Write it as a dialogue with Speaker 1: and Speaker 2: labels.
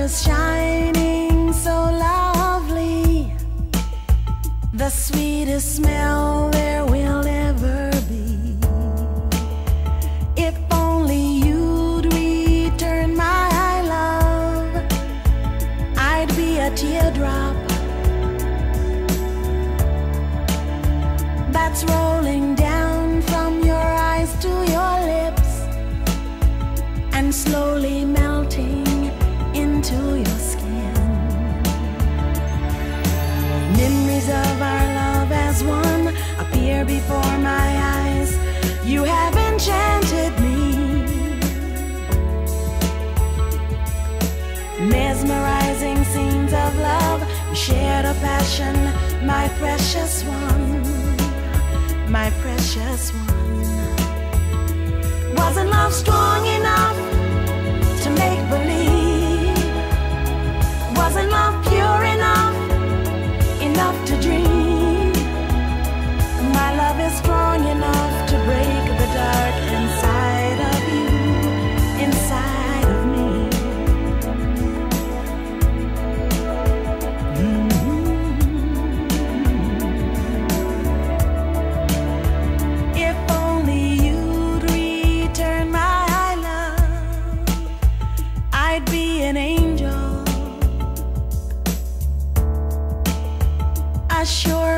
Speaker 1: stars shining so lovely, the sweetest smell there will ever be. If only you'd return my love, I'd be a teardrop that's rolling down from your eyes to your lips and slowly melting into your skin. Memories of our love as one appear before my eyes. You have enchanted me, mesmerizing scenes of love. We shared a passion, my precious one, my precious one. Wasn't love strong enough to make believe? Wasn't love pure enough, enough to dream? My love is strong enough to break the dark inside of you, inside of me. If only you'd return my love, I'd be an angel, a sure